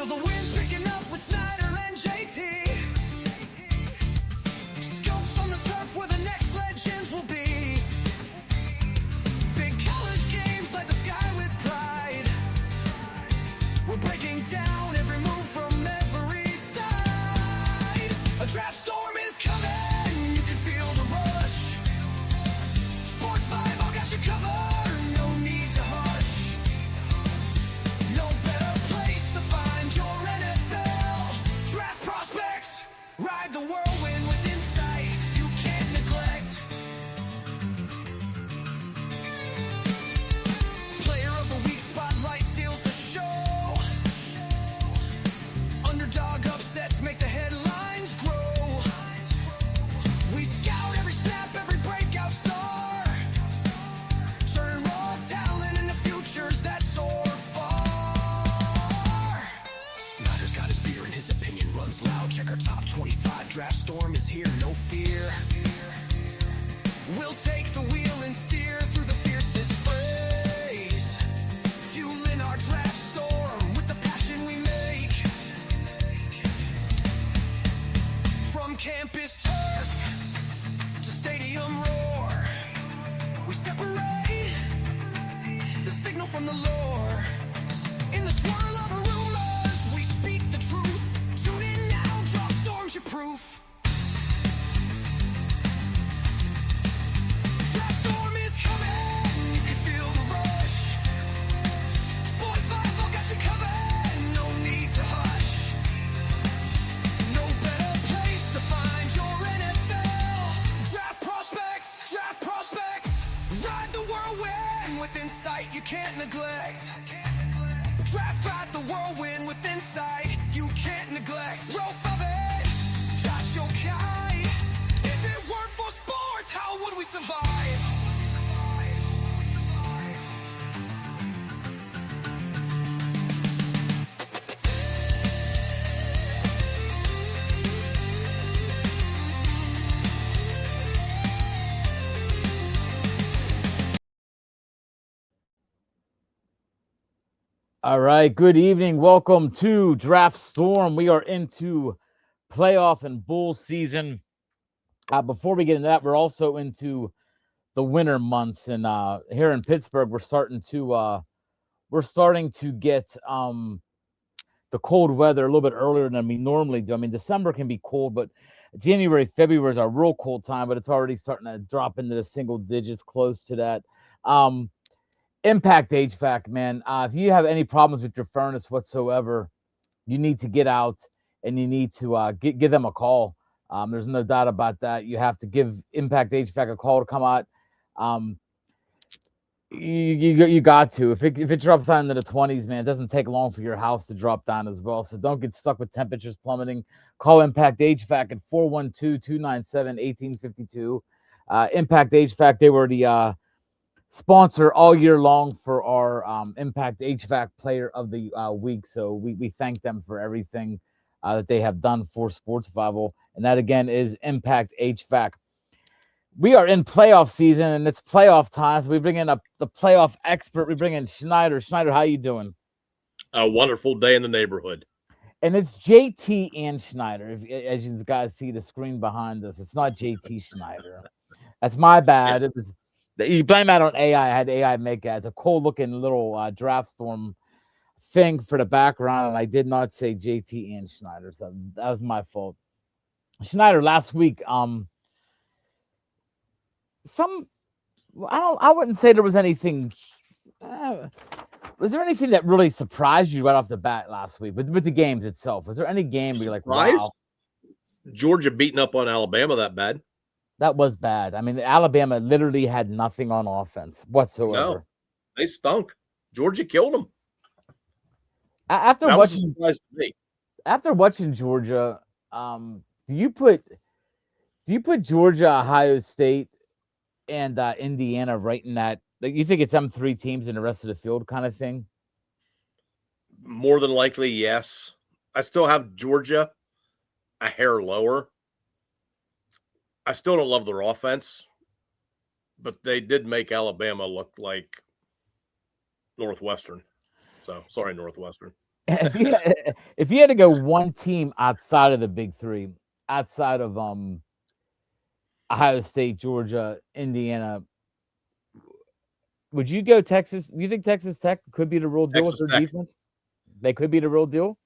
Feel the winds picking up with Snyder and JT. Scopes on the turf where the next legends will be. Big college games light the sky with pride. We're breaking down every move from every side. A draft storm is coming, you can feel the rush. Sports 5, I'll got you covered, no need to hush. No better place to find your NFL draft prospects. Ride the whirlwind with insight you can't neglect. Player of the week spotlight steals the show. Underdog upsets make the headlines grow. We scout every snap, every breakout star. Turn raw talent into futures that soar far. Snyder's got his beer and his opinion runs loud. Check our top 25. Draft storm is here, no fear. We'll take the wheel and steer through the fiercest phrase. Fueling our draft storm with the passion we make. From campus turf to stadium roar, we separate the signal from the lore. In the swirl of rumors, we speak the truth. Tune in now, draft storms your proof. Draft storm is coming, you can feel the rush. Sports 5, I'll got you covered, no need to hush. No better place to find your NFL draft prospects. Draft prospects. Ride the whirlwind with insight you can't neglect. Draft the whirlwind with insight you can't neglect. Growth of it, got your guy. If it weren't for sports, how would we survive? All right, good evening. Welcome to Draft Storm. We are into playoff and bowl season. Before we get into that, we're also into the winter months, and here in Pittsburgh, we're starting to get the cold weather a little bit earlier than we normally do. I mean, December can be cold, but January, February is our real cold time, but it's already starting to drop into the single digits, close to that. Impact HVAC, man. If you have any problems with your furnace whatsoever, you need to get out and you need to give them a call. There's no doubt about that. You have to give Impact HVAC a call to come out. You got to. If it drops down into the 20s, man, it doesn't take long for your house to drop down as well. So don't get stuck with temperatures plummeting. Call Impact HVAC at 412-297-1852. Impact HVAC, they were the sponsor all year long for our Impact HVAC Player of the Week. So we thank them for everything that they have done for Sports Survival. And that, again, is Impact HVAC. We are in playoff season, and it's playoff time. So we bring in the playoff expert. We bring in Snyder. Snyder, how you doing? A wonderful day in the neighborhood. And it's JT and Snyder. As you guys see the screen behind us, it's not JT Snyder. That's my bad. It was... You blame that on AI. I had AI make it. It's a cool-looking little draft storm thing for the background, and I did not say JT and Schneider, so that was my fault. Schneider, last week, I wouldn't say there was anything. Was there anything that really surprised you right off the bat last week with the games itself? Was there any game where you're like, wow? Georgia beating up on Alabama that bad? That was bad. I mean, Alabama literally had nothing on offense whatsoever. No, they stunk. Georgia killed them. After watching Georgia, do you put Georgia, Ohio State, and Indiana right in that? Like, you think it's them three teams in the rest of the field kind of thing? More than likely, yes. I still have Georgia a hair lower. I still don't love their offense, but they did make Alabama look like Northwestern. So, sorry, Northwestern. if you had to go one team outside of the big three, outside of Ohio State, Georgia, Indiana, would you go Texas? You think Texas Tech could be the real deal with Texas their Tech. defense? They could be the real deal.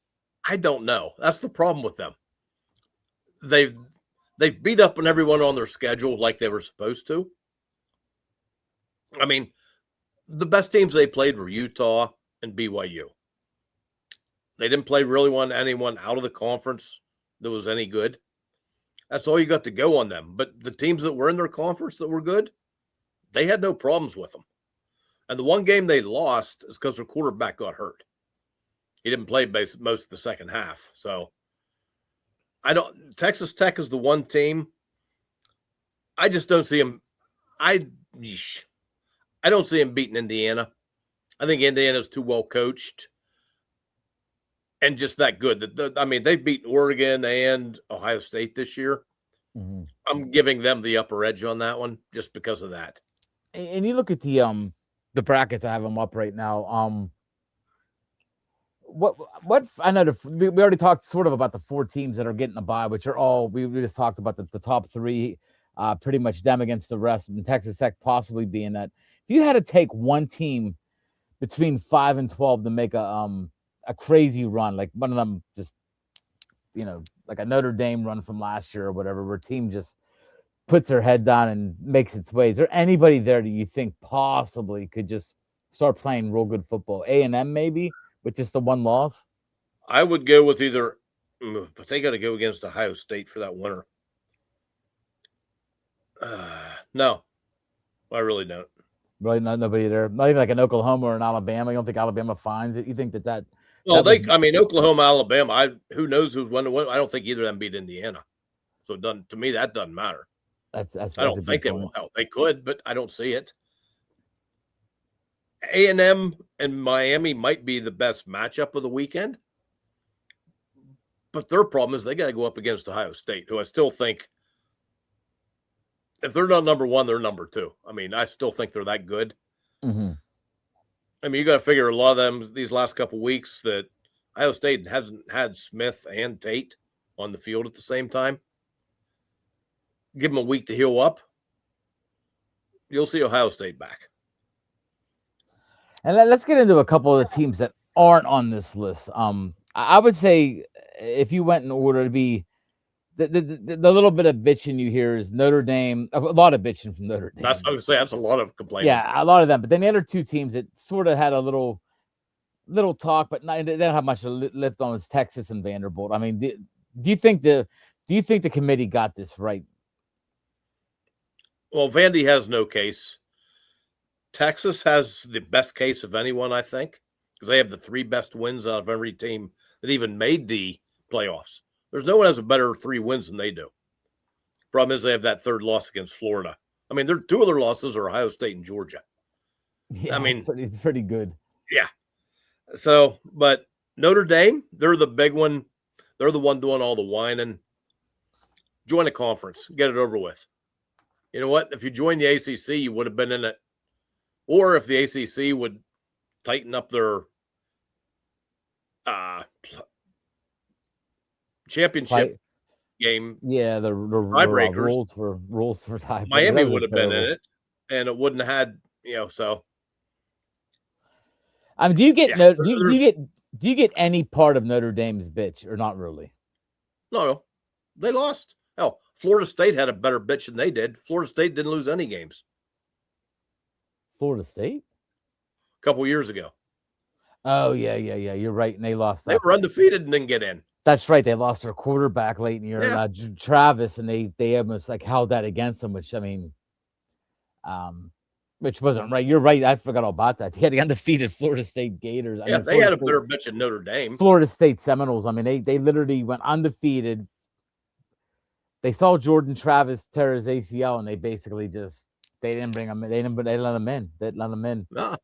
I don't know. That's the problem with them. They've beat up on everyone on their schedule like they were supposed to. I mean, the best teams they played were Utah and BYU. They didn't play really anyone out of the conference that was any good. That's all you got to go on them. But the teams that were in their conference that were good, they had no problems with them. And the one game they lost is because their quarterback got hurt. He didn't play most of the second half. So Texas Tech is the one team. I just don't see him. I don't see him beating Indiana. I think Indiana's too well coached and just that good. They've beaten Oregon and Ohio State this year. Mm-hmm. I'm giving them the upper edge on that one just because of that. And you look at the brackets. I have them up right now. What I know we already talked sort of about the four teams that are getting a bye, which are all we just talked about the top three, pretty much them against the rest, and Texas Tech possibly being that. If you had to take one team between 5 and 12 to make a crazy run, like one of them just like a Notre Dame run from last year or whatever, where a team just puts their head down and makes its way. Is there anybody there that you think possibly could just start playing real good football? A&M maybe, with just the one loss? I would go with either, but they got to go against Ohio State for that winner. No, I really don't. Really, nobody there. Not even like an Oklahoma or an Alabama. You don't think Alabama finds it? You think that? Well, Oklahoma, Alabama. Who knows who's won? I don't think either of them beat Indiana. So it doesn't. To me, that doesn't matter. That's I don't think they will help. They could, but I don't see it. A&M and Miami might be the best matchup of the weekend, but their problem is they got to go up against Ohio State, who I still think, if they're not number one, they're number two. I mean, I still think they're that good. Mm-hmm. I mean, you got to figure a lot of them these last couple of weeks that Ohio State hasn't had Smith and Tate on the field at the same time. Give them a week to heal up. You'll see Ohio State back. And let's get into a couple of the teams that aren't on this list. I would say if you went in order, to be the little bit of bitching you hear is Notre Dame. A lot of bitching from Notre Dame. That's what I would say. That's a lot of complaining. Yeah, a lot of them. But then the other two teams that sort of had a little talk, but they don't have much to lift on is Texas and Vanderbilt. I mean, do you think the committee got this right? Well, Vandy has no case. Texas has the best case of anyone, I think, because they have the three best wins out of every team that even made the playoffs. There's no one has a better 3 wins than they do. Problem is they have that third loss against Florida. I mean, two of their losses are Ohio State and Georgia. Yeah, I mean, pretty good. Yeah. So, but Notre Dame, they're the big one. They're the one doing all the whining. Join a conference. Get it over with. You know what? If you joined the ACC, you would have been in it. Or if the ACC would tighten up their championship game. Yeah, the tiebreakers. rules for tiebreakers. Miami would have been in it, and it wouldn't have had, so. I mean, do you get any part of Notre Dame's bitch or not really? No, they lost. Hell, Florida State had a better bitch than they did. Florida State didn't lose any games. Florida State? A couple years ago. Oh, yeah. You're right. And they lost. They were undefeated and didn't get in. That's right. They lost their quarterback late in the year, Travis, and they almost like held that against them, which, I mean, which wasn't right. You're right. I forgot all about that. They had the undefeated Florida State Gators. They had a better bitch than Notre Dame. Florida State Seminoles. I mean, they literally went undefeated. They saw Jordan Travis tear his ACL, and they basically just they didn't bring him. They let him in. They let him in. No.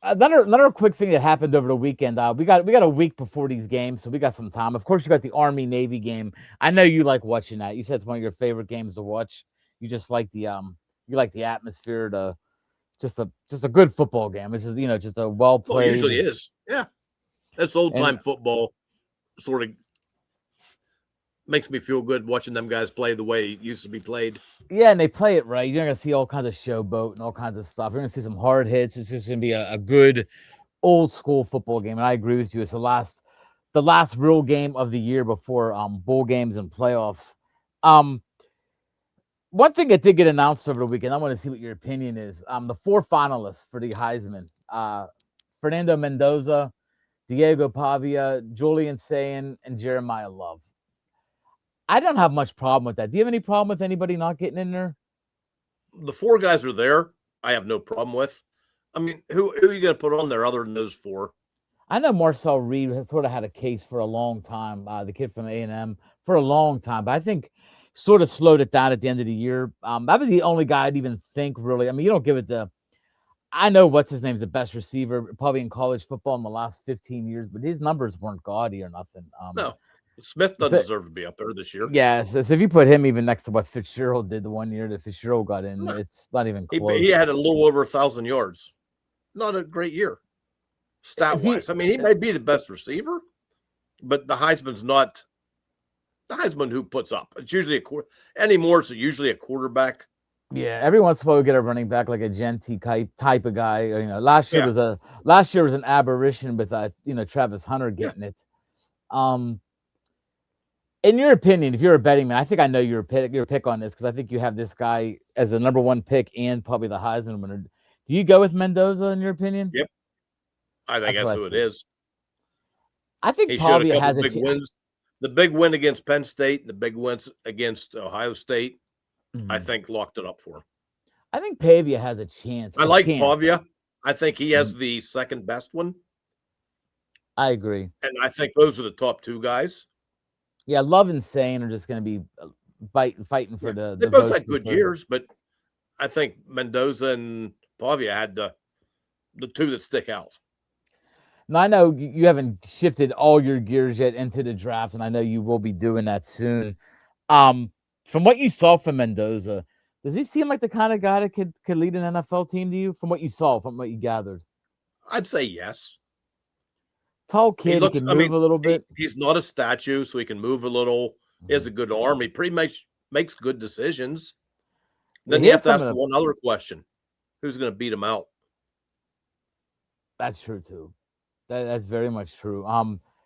Another quick thing that happened over the weekend. We got a week before these games, so we got some time. Of course, you got the Army Navy game. I know you like watching that. You said it's one of your favorite games to watch. You just like the atmosphere, just a good football game. It's just just a well Well, it played. usually is. Yeah. That's old And time football sort of makes me feel good watching them guys play the way it used to be played. yeah, and they play it right. You're gonna see all kinds of showboat and all kinds of stuff. You're gonna see some hard hits. It's just gonna be a good old school football game. And I agree with you. It's the last real game of the year before bowl games and playoffs. Um, One thing that did get announced over the weekend, I want to see what your opinion is. The four finalists for the Heisman: Fernando Mendoza, Diego Pavia, Julian Sayin, and Jeremiah Love. I don't have much problem with that. Do you have any problem with anybody not getting in there? The four guys are there. I have no problem with. I mean, who are you going to put on there other than those four? I know Marcel Reed has sort of had a case for a long time, the kid from A&M, for a long time, but I think sort of slowed it down at the end of the year. That was the only guy I'd even think really. I mean, you don't give it the. I know what's his name's the best receiver probably in college football in the last 15 years, but his numbers weren't gaudy or nothing. No, Smith doesn't So, deserve to be up there this year. yeah, so if you put him even next to what Fitzgerald did the one year that Fitzgerald got in, No, it's not even he close. had a little over 1,000 yards. Not a great year, stat wise. I mean, he may be the best receiver, but the Heisman's not the Heisman who puts up. It's usually anymore. It's usually a quarterback. Yeah, every once in a while we get a running back like a Genty type of guy. Or, last year was an aberration with Travis Hunter getting it. In your opinion, if you're a betting man, I think I know your pick on this because I think you have this guy as the number one pick and probably the Heisman winner. Do you go with Mendoza in your opinion? Yep, I think that's who it is. I think he showed a Pavia couple big wins. The big win against Penn State and the big wins against Ohio State, I think locked it up for him. I think Pavia has a chance. I like Pavia. I think he has the second best one. I agree. And I think those are the top two guys. Yeah, Love and Sane are just going to be fighting for the. They both had good years, but I think Mendoza and Pavia had the two that stick out. Now, I know you haven't shifted all your gears yet into the draft, and I know you will be doing that soon. From what you saw from Mendoza, does he seem like the kind of guy that could lead an NFL team to you? From what you saw, from what you gathered, I'd say yes. Tall kid, he can move a little bit. He's not a statue, so he can move a little. He has a good arm. He pretty much makes good decisions. Then you have to ask the one other question: who's going to beat him out? That's true too. That's very much true.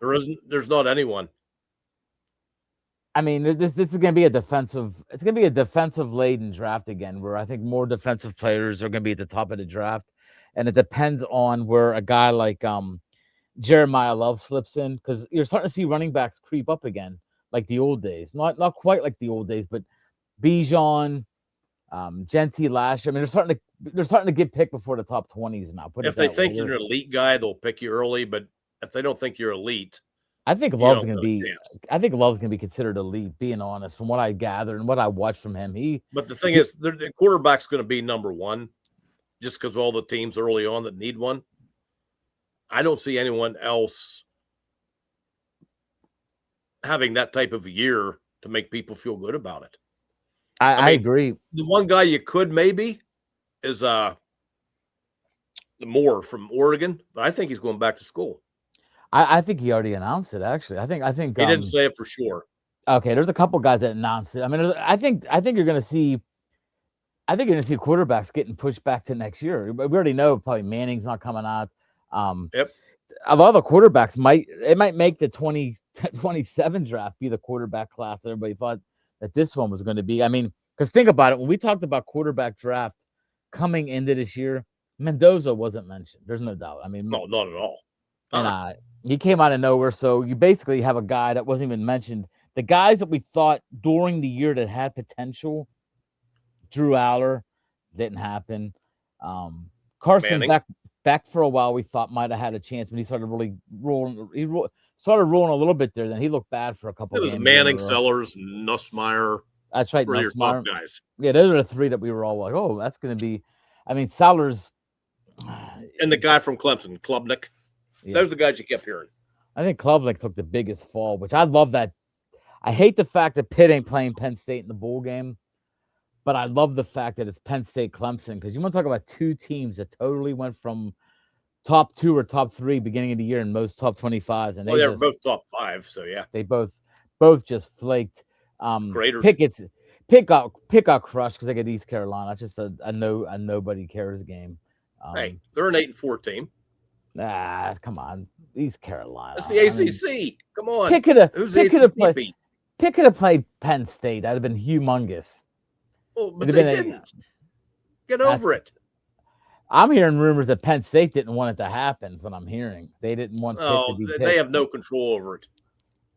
There's not anyone. I mean, this is going to be a defensive. It's going to be a defensive laden draft again, where I think more defensive players are going to be at the top of the draft, and it depends on where a guy like Jeremiah Love slips in, because you're starting to see running backs creep up again, like the old days. Not quite like the old days, but Bijan, Genty last year. I mean, they're starting to get picked before the top 20s now. If they think you're an elite guy, they'll pick you early. But if they don't think you're elite, I think Love's going to be. I think Love's going to be considered elite. Being honest, from what I gathered and what I watched from him, But the thing is, the quarterback's going to be number one, just because all the teams early on that need one. I don't see anyone else having that type of a year to make people feel good about it. I agree. The one guy you could maybe is the Moore from Oregon, but I think he's going back to school. I think he already announced it. Actually, I think he didn't say it for sure. Okay, there's a couple guys that announced it. I mean, I think you're going to see. I think you're going to see quarterbacks getting pushed back to next year. We already know probably Manning's not coming out. Yep. A lot of the quarterbacks might make the 2027 draft be the quarterback class that everybody thought that this one was going to be. I mean, because think about it, when we talked about quarterback draft coming into this year, Mendoza wasn't mentioned. There's no doubt. I mean, no, not at all. And he came out of nowhere. So you basically have a guy that wasn't even mentioned. The guys that we thought during the year that had potential, Drew Aller, didn't happen. Carson Beck for a while we thought might have had a chance, but he started really rolling. He started rolling a little bit there. Then he looked bad for a couple. It was games Manning, Sellers, Nussmeier. That's right. Your top guys. Yeah, those are the three that we were all like, oh, that's going to be. I mean, Sellers. And the guy from Clemson, Klubnik. Yeah. Those are the guys you kept hearing. I think Klubnik took the biggest fall, which I love that. I hate the fact that Pitt ain't playing Penn State in the bowl game. But I love the fact that it's Penn State Clemson because you want to talk about two teams that totally went from top 2 or top 3 beginning of the year in most top 25s, and Well, they're both top 5, so yeah. they both just flaked. Greater. Pitt got crushed because they get East Carolina. It's just a nobody cares game. Hey, they're an 8-4 team. Come on, East Carolina. It's the ACC. Come on. Who's the ACC beat? Pitt could have played Penn State. That'd have been humongous. Well, but they didn't. Get over it. I'm hearing rumors that Penn State didn't want it to happen. Is what I'm hearing. They didn't want. Oh, they have no control over it.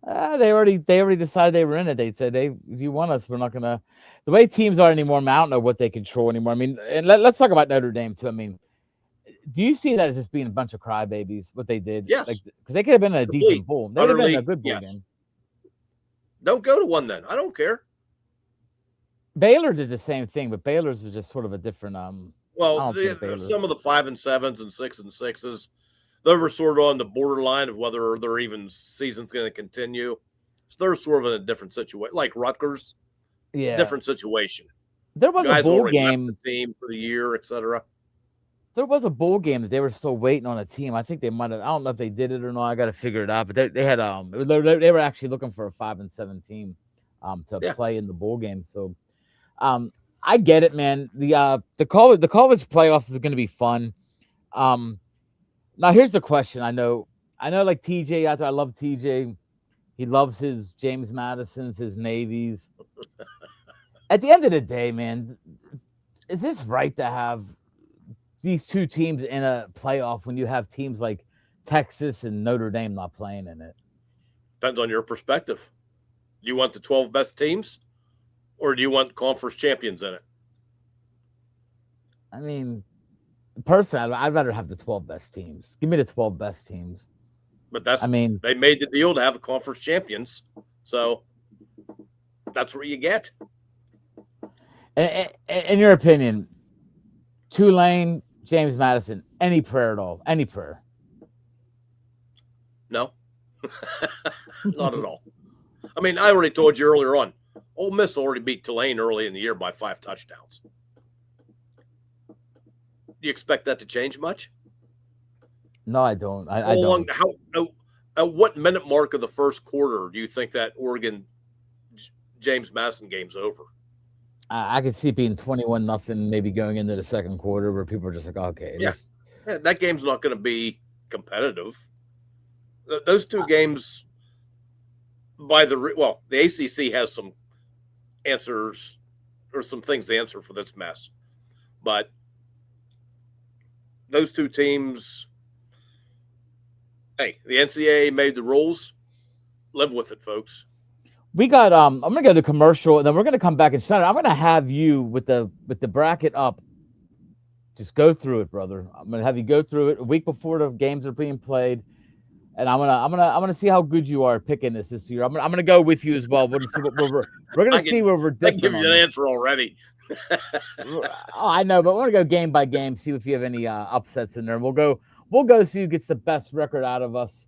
They already decided they were in it. They said, if you want us, we're not gonna. The way teams are anymore, I don't know what they control anymore. I mean, and let's talk about Notre Dame too. I mean, do you see that as just being a bunch of crybabies? What they did, yes, because they could have been a decent bowl. They would have been a good bowl game. Don't go to one then. I don't care. Baylor did the same thing, but Baylor's was just sort of a different. Well, some of the 5 and 7s and 6 and 6s, they were sort of on the borderline of whether their even season's going to continue. So they're sort of in a different situation, like Rutgers. Yeah, different situation. There was a bowl game left the team for the year, etc. There was a bowl game that they were still waiting on a team. I think they might have. I don't know if they did it or not. I got to figure it out. But they had they were actually looking for a 5 and 7 team to play in the bowl game. So I get it, man. The college playoffs is going to be fun. Now here's the question. I know like TJ out there. I love TJ. He loves his James Madisons, his Navies. At the end of the day, man, is this right to have these two teams in a playoff when you have teams like Texas and Notre Dame not playing in it? Depends on your perspective. Do you want the 12 best teams, or do you want conference champions in it? I mean, personally, I'd rather have the 12 best teams. Give me the 12 best teams. But they made the deal to have a conference champions, so that's what you get. In your opinion, Tulane, James Madison, any prayer at all? Any prayer? No, not at all. I mean, I already told you earlier on, Ole Miss already beat Tulane early in the year by 5 touchdowns. Do you expect that to change much? No, I don't. I don't. At what minute mark of the first quarter do you think that Oregon James Madison game's over? I could see it being 21-0, maybe going into the second quarter where people are just like, okay. Yes. Yeah, that game's not going to be competitive. Those two games, the ACC has some answers or some things to answer for this mess. But those two teams, hey, the NCAA made the rules. Live with it, folks. We got I'm gonna go to commercial and then we're gonna come back and Snyder. I'm gonna have you with the bracket up. Just go through it, brother. I'm gonna have you go through it a week before the games are being played, and I'm gonna see how good you are picking this year. I'm gonna go with you as well. We're gonna see what we're gonna see where we're different. I can give you an answer already. I know, but we're gonna go game by game, see if you have any upsets in there. We'll go see who gets the best record out of us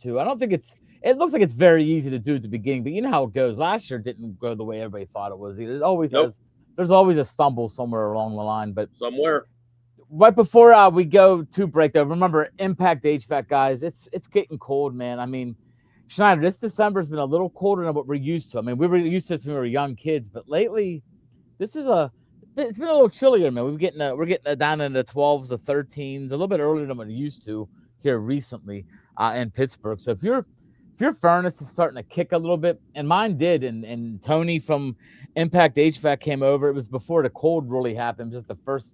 too. I don't think it looks like it's very easy to do at the beginning, but you know how it goes. Last year didn't go the way everybody thought it was either. There's always a stumble somewhere along the line, but somewhere. Right before we go to break, though, remember Impact HVAC, guys. It's getting cold, man. I mean, Snyder, this December has been a little colder than what we're used to. I mean, we were used to this when we were young kids, but lately, it's been a little chillier, man. We're getting down in the 12s, the 13s, a little bit earlier than we're used to here recently in Pittsburgh. So if your furnace is starting to kick a little bit, and mine did, and Tony from Impact HVAC came over. It was before the cold really happened. It was just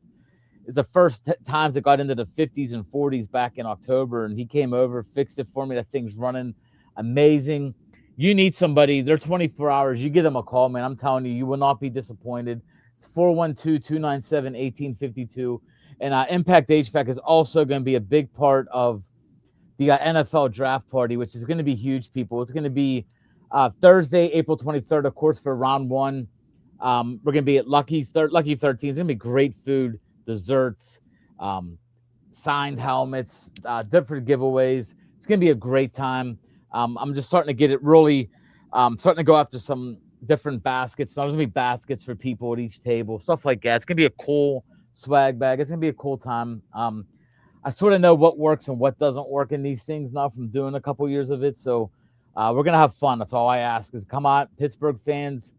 the first times it got into the 50s and 40s back in October, and he came over, fixed it for me. That thing's running amazing. You need somebody. They're 24 hours. You give them a call, man. I'm telling you, you will not be disappointed. It's 412-297-1852. And Impact HVAC is also going to be a big part of the NFL draft party, which is going to be huge, people. It's going to be Thursday, April 23rd, of course, for round one. We're going to be at Lucky 13. It's going to be great food, desserts, signed helmets, different giveaways. It's going to be a great time. I'm just starting to get it really starting to go after some different baskets. There's gonna be baskets for people at each table, stuff like that. It's gonna be a cool swag bag. It's gonna be a cool time. I sort of know what works and what doesn't work in these things now from doing a couple years of it. So we're gonna have fun. That's all I ask is come on, Pittsburgh fans.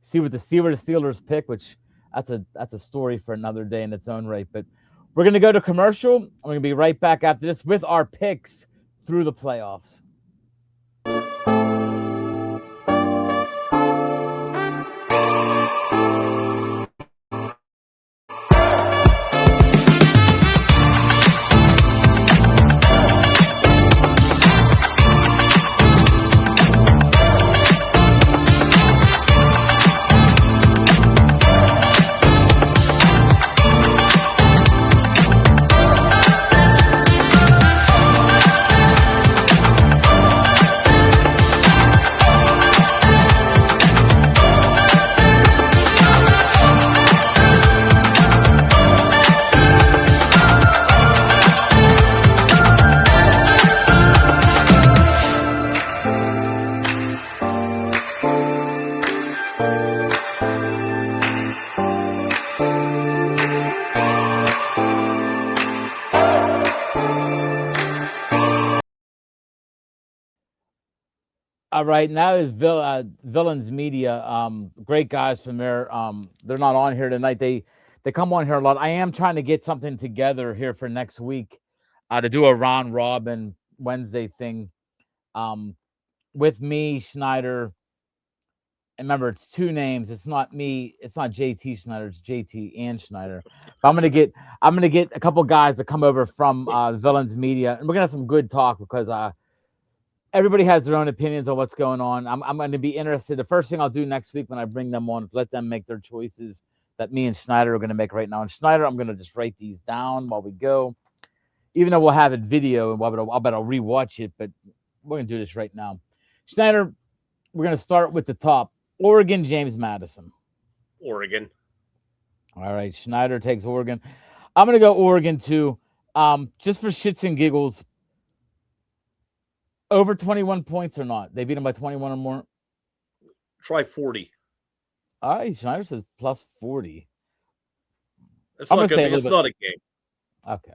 See where the Steelers pick, which that's a story for another day in its own right. But we're gonna go to commercial. I'm gonna be right back after this with our picks through the playoffs. All right, now is Villains Media. Great guys from there. They're not on here tonight. They come on here a lot. I am trying to get something together here for next week, to do a round robin Wednesday thing, with me, Snyder. And remember, it's two names. It's not me. It's not JT Snyder. It's JT and Schneider. But I'm gonna get a couple guys to come over from Villains Media, and we're gonna have some good talk because everybody has their own opinions on what's going on. I'm going to be interested. The first thing I'll do next week when I bring them on is let them make their choices that me and Schneider are going to make right now. And Schneider, I'm going to just write these down while we go, even though we'll have it video and I'll rewatch it, but we're going to do this right now. Schneider, we're going to start with the top. Oregon, James Madison. Oregon. All right, Schneider takes Oregon. I'm going to go Oregon too, just for shits and giggles. Over 21 points or not? They beat them by 21 or more? Try 40. All right, Schneider says plus 40. It's not a game. Okay.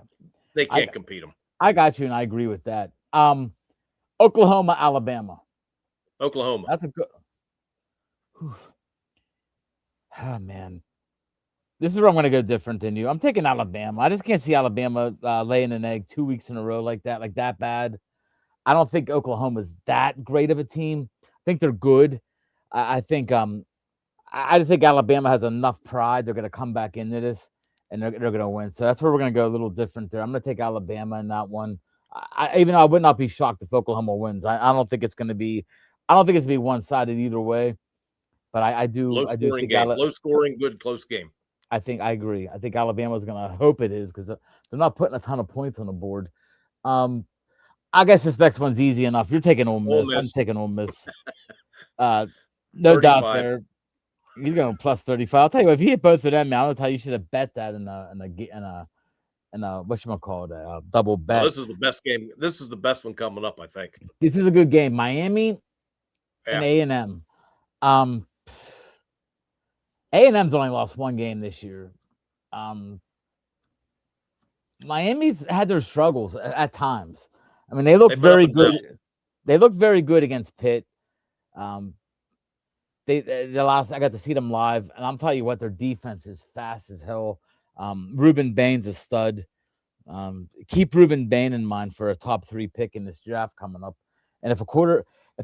They can't compete them. I got you, and I agree with that. Oklahoma, Alabama. Oklahoma. That's a good. Oh, man. This is where I'm going to go different than you. I'm taking Alabama. I just can't see Alabama laying an egg 2 weeks in a row like that bad. I don't think Oklahoma's that great of a team. I think they're good. I think Alabama has enough pride. They're going to come back into this, and they're going to win. So that's where we're going to go a little different there. I'm going to take Alabama in that one. Even though I would not be shocked if Oklahoma wins. I don't think it's going to be. I don't think it's going to be one-sided either way. But I do. Low scoring game. Low scoring, good close game. I think I think Alabama's going to hope it is because they're not putting a ton of points on the board. I guess this next one's easy enough. You're taking Ole Miss. I'm taking Ole Miss. No 35. Doubt there. He's going plus 35. I'll tell you what, if he hit both of them, man, I'll tell you should have bet that in a whatchamacallit, a double bet. This is the best game. This is the best one coming up, I think. This is a good game. Miami and A&M. A&M's only lost one game this year. Miami's had their struggles at times. I mean, they look very good. They look very good against Pitt. I got to see them live, and I'm telling you what, their defense is fast as hell. Ruben Bain's a stud. Keep Ruben Bain in mind for a top 3 pick in this draft coming up. And if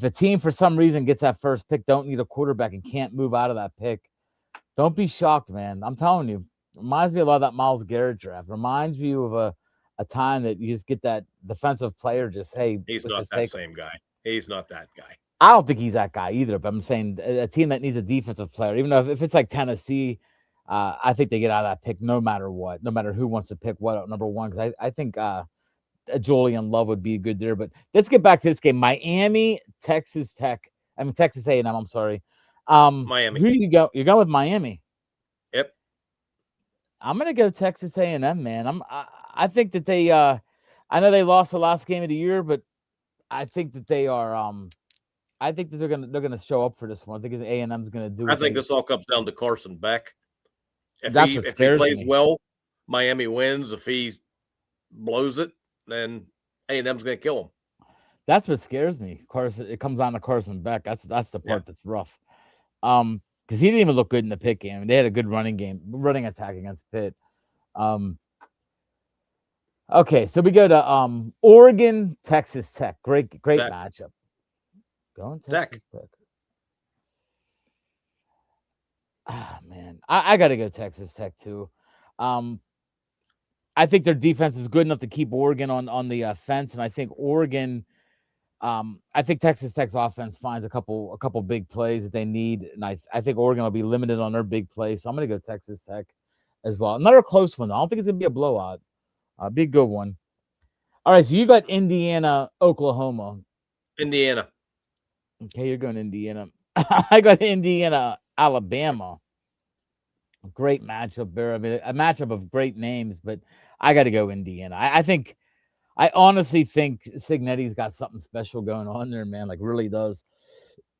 a team for some reason gets that first pick, don't need a quarterback and can't move out of that pick, don't be shocked, man. I'm telling you, reminds me a lot of that Myles Garrett draft. Reminds you of a time that you just get that defensive player. Just he's not that same guy. He's not that guy. I don't think he's that guy either. But I'm saying a team that needs a defensive player, even though if it's like Tennessee, I think they get out of that pick no matter what, no matter who wants to pick what at number one. Because I think Julian Love would be good there. But let's get back to this game: Miami, Texas Tech. I mean Texas A&M. I'm sorry. Miami. Who do you go? You're going with Miami. Yep. I'm gonna go Texas A&M, man. I think that they. I know they lost the last game of the year, but I think that they are. I think that they're gonna show up for this one. I think A&M's gonna do I what think they. this all comes down to Carson Beck. If That's he what if he scares plays me. well, Miami wins. If he blows it, then A&M's going to kill him. That's what scares me. Carson, it comes on to Carson Beck. That's the Yeah, part that's rough. Because he didn't even look good in the Pitt game. They had a good running attack against Pitt. Um, okay, so we go to Oregon, Texas Tech. Great Tech, matchup. Going Tech. Texas Tech. Ah man, I got to go Texas Tech too. Um, I think their defense is good enough to keep Oregon on the fence, and I think Oregon. I think Texas Tech's offense finds a couple big plays that they need, and I think Oregon will be limited on their big plays. So I'm going to go Texas Tech as well. Another close one. I don't think it's going to be a blowout. Be a good one. All right, so you got Indiana, Oklahoma. Indiana. Okay, you're going Indiana. I got Indiana, Alabama. Great matchup there. I mean, a matchup of great names, but I got to go Indiana. I honestly think Signetti's got something special going on there, man. Like, really does.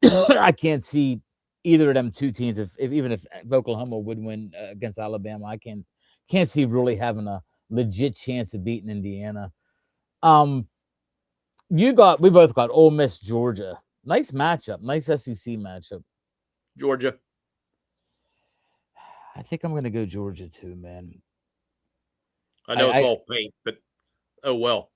I can't see either of them two teams. If Oklahoma would win against Alabama, I can't see really having a legit chance of beating Indiana. Um, we both got Ole Miss, Georgia. Nice matchup, nice SEC matchup. Georgia. I think I'm gonna go Georgia too, man. I I know it's I, all paint, but oh well.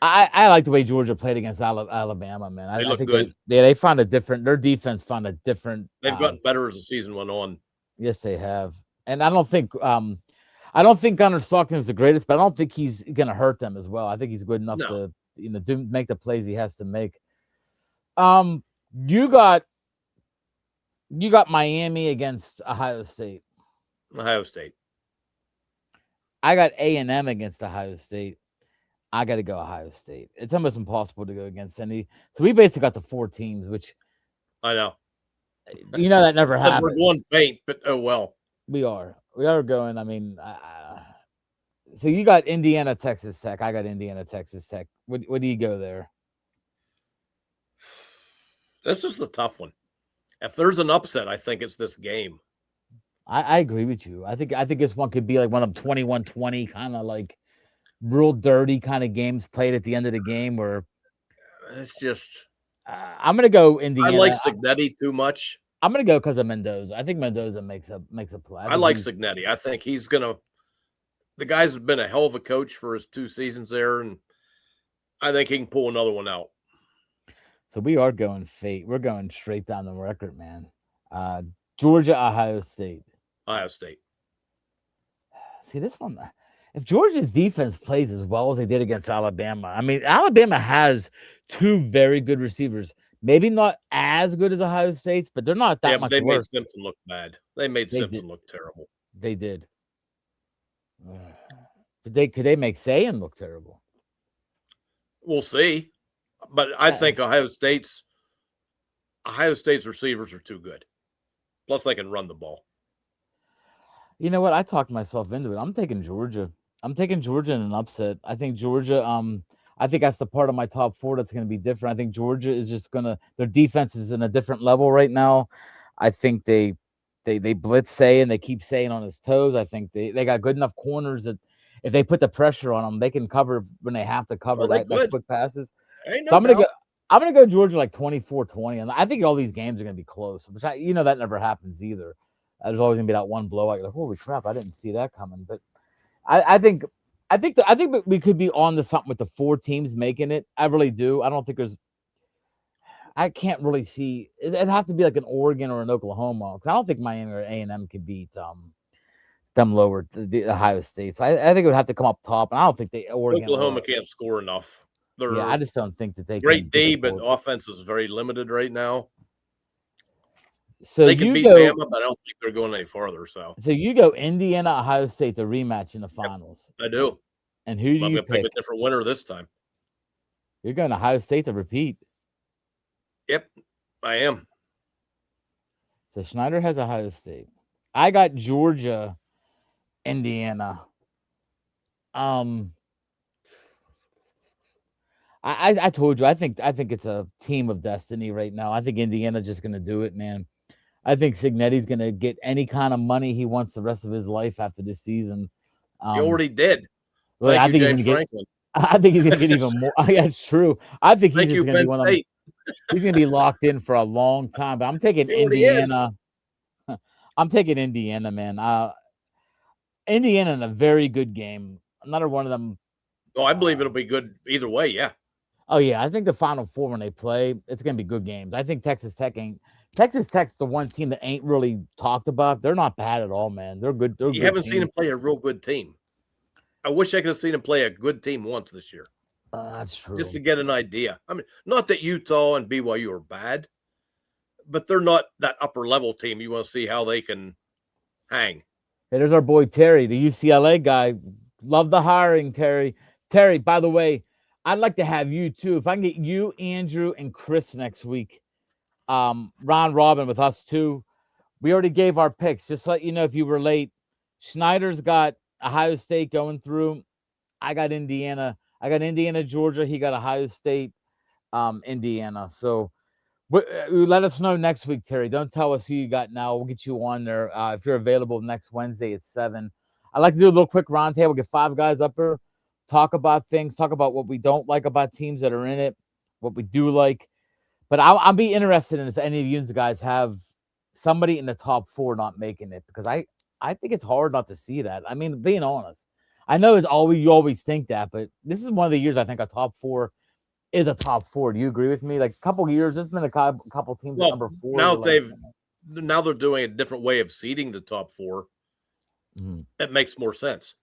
I like the way Georgia played against Alabama, man. They I look think good. they found a different. Their defense found a different. They've gotten better as the season went on. Yes, they have, and I don't think Gunnar Stockton's the greatest, but I don't think he's gonna hurt them as well. I think he's good enough No, to make the plays he has to make. Um, you got Miami against Ohio State. Ohio State. I got A&M against Ohio State. I got to go Ohio State. It's almost impossible to go against any. So we basically got the four teams, which I know. that never Said we're happens. going paint, but oh well. We are going. I mean, so you got Indiana, Texas Tech. I got Indiana, Texas Tech. What do you go there? This is the tough one. If there's an upset, I think it's this game. I agree with you. I think this one could be like one of 21-20, kind of like real dirty kind of games played at the end of the game. Where It's just I'm gonna go I like Indiana. Signetti too much. I'm gonna go because of Mendoza. I think Mendoza makes a play. I I think like he's Signetti. I think he's gonna. The guy's been a hell of a coach for his 2 seasons there, and I think he can pull another one out. So we are going fate. We're going straight down the record, man. Uh, Georgia, Ohio State. Ohio State. See this one. If Georgia's defense plays as well as they did against Alabama, I mean, Alabama has two very good receivers. Maybe not as good as Ohio State's, but they're not Yeah, that but much they made worse. Simpson look bad. They made They did. Simpson look terrible. They did. But could they make Sayan look terrible? We'll see. But I Yeah. think Ohio State's receivers are too good. Plus, they can run the ball. You know what? I talked myself into it. I'm taking Georgia. I'm taking Georgia in an upset. I think Georgia. I think that's the part of my top four that's going to be different. I think Georgia is just gonna. Their defense is in a different level right now. I think they blitz Say and they keep saying on his toes. I think they got good enough corners that if they put the pressure on them, they can cover when they have to cover Well, they that could. quick passes. Ain't So no doubt. I'm gonna go Georgia like 24-20. And I think all these games are gonna be close, which that never happens either. There's always gonna be that one blowout. You're like, holy crap, I didn't see that coming. But I think we could be on to something with the four teams making it. I really do. I don't think there's. I can't really see. It'd have to be like an Oregon or an Oklahoma because I don't think Miami or A&M could beat them lower the Ohio State. So I think it would have to come up top, and I don't think they Oregon Oklahoma or can't score enough. yeah, I They're just don't think that they can great beat D, the but four. offense is very limited right now. So They can you beat go. Bama, but I don't think they're going any farther. So So you go Indiana, Ohio State, the rematch in the yep, finals. I do. And who do I'm you going to pick a pick? different winner this time. You're going Ohio State to repeat. Yep, I am. So Snyder has Ohio State. I got Georgia, Indiana. Um, I told you I think it's a team of destiny right now. I think Indiana's just gonna do it, man. I think Signetti's gonna get any kind of money he wants the rest of his life after this season. He Um, already did. but Thank I you, think he's James gonna get. Franklin. I think he's gonna get even more. Yeah, it's true. I think he's Thank just you, gonna be Penn one of them. State. He's gonna be locked in for a long time. But I'm taking He already is. Indiana. I'm taking Indiana, man. Indiana in a very good game. Another one of them. Oh, I believe it'll be good either way. Yeah. Oh yeah, I think the Final Four when they play, it's gonna be good games. I think Texas Tech ain't. Texas Tech's the one team that ain't really talked about. They're not bad at all, man. They're good. They're a You good haven't seen team. him play a real good team. I wish I could have seen him play a good team once this year, That's just true. to get an idea. I mean, not that Utah and BYU are bad, but they're not that upper level team. You want to see how they can hang. Hey, there's our boy Terry, the UCLA guy. Love the hiring, Terry. Terry, by the way, I'd like to have you too. If I can get you, Andrew, and Chris next week, Ron Robin with us too. We already gave our picks. Just to let you know if you were late. Schneider's got Ohio State going through. I got Indiana. I got Indiana, Georgia. He got Ohio State, Indiana. So let us know next week, Terry. Don't tell us who you got now. We'll get you on there if you're available next Wednesday at 7. I'd like to do a little quick roundtable, get 5 guys up here, talk about things, talk about what we don't like about teams that are in it, what we do like. But I'll be interested in if any of you guys have somebody in the top 4 not making it because I think it's hard not to see that. I mean, being honest, I know it's always you always think that, but this is one of the years I think a top 4 is a top 4. Do you agree with me? Like a couple years, there's been a couple teams at Well, number 4. now You're like, now they're doing a different way of seeding the top 4. mhm. It makes more sense.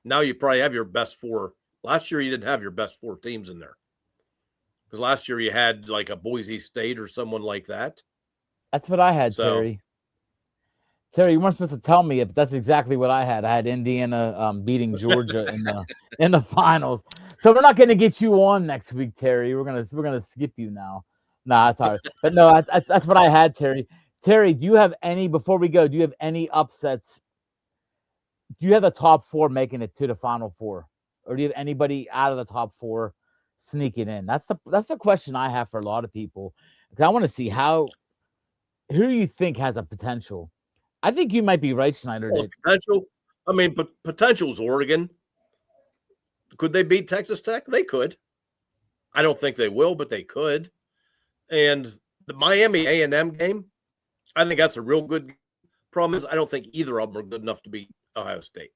Now you probably have your best 4. Last year you didn't have your best 4 teams in there because last year you had like a Boise State or someone like that. That's what I had, So Terry. Terry, you weren't supposed to tell me it, but that's exactly what I had. I had Indiana beating Georgia in the finals. So we're not going to get you on next week, Terry. We're gonna skip you now. Nah, that's all right. But no, that's what I had, Terry. Terry, do you have any before we go? Do you have any upsets? Do you have the top 4 making it to the Final Four, or do you have anybody out of the top 4 sneaking in? That's the question I have for a lot of people because I want to see who you think has a potential. I think you might be right, Schneider. well, That potential. I mean, but potential's Oregon. Could they beat Texas Tech? They could. I don't think they will, but they could. And the Miami A&M game, I think that's a real good. Problem is, I don't think either of them are good enough to beat Ohio State.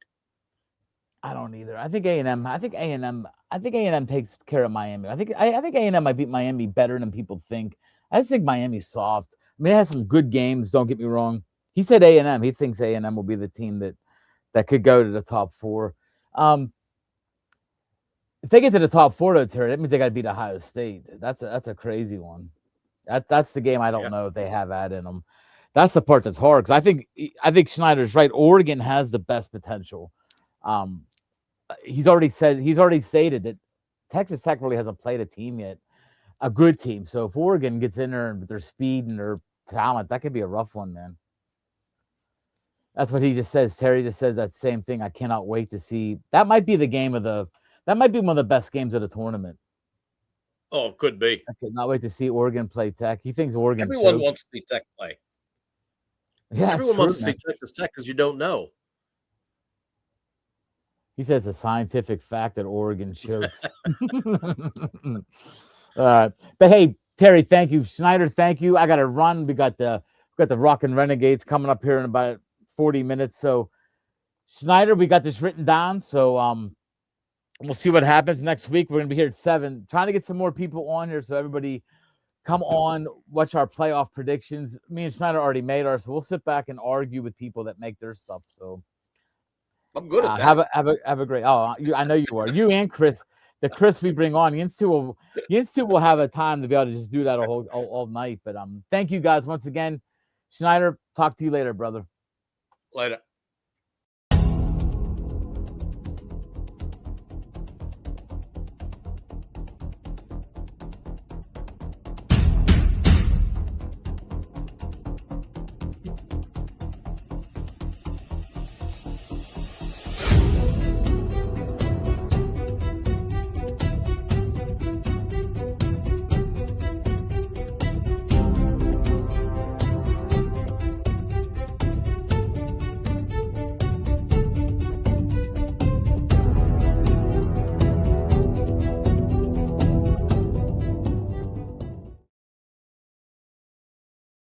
I don't either. I think A&M. I think A&M. I think A&M takes care of Miami. I think A&M might beat Miami better than people think. I just think Miami's soft. I mean, it has some good games. Don't get me wrong. He said A&M. He thinks A&M will be the team that could go to the top 4. If they get to the top 4, though, Terry, that means they got to beat Ohio State. That's a crazy one. That's the game I don't Yeah. know if they have that in them. That's the part that's hard because I think Schneider's right. Oregon has the best potential. Um, he's already stated that Texas Tech really hasn't played a team yet, a good team. So if Oregon gets in there with their speed and their talent, that could be a rough one, man. That's what he just says. Terry just says that same thing. I cannot wait to see. That might be the game of the. That might be one of the best games of the tournament. Oh, it could be. I cannot wait to see Oregon play Tech. He thinks Oregon Everyone chokes. wants to see Tech play. Yeah, Everyone true, wants to man. see Texas Tech because you don't know. He says it's a scientific fact that Oregon chokes. All right, but hey, Terry, thank you. Snyder, thank you. I got to run. We got the Rockin' Renegades coming up here in about 40 minutes. So, Snyder, we got this written down. So, we'll see what happens next week. We're gonna be here at 7, trying to get some more people on here so everybody come on, watch our playoff predictions. Me and Snyder already made ours, so we'll sit back and argue with people that make their stuff. So I'm good at that. have a great. Oh, I know you are. You and Chris, the Chris we bring on, you two will have a time to be able to just do that all night. But thank you guys once again. Schneider, talk to you later, brother. Later.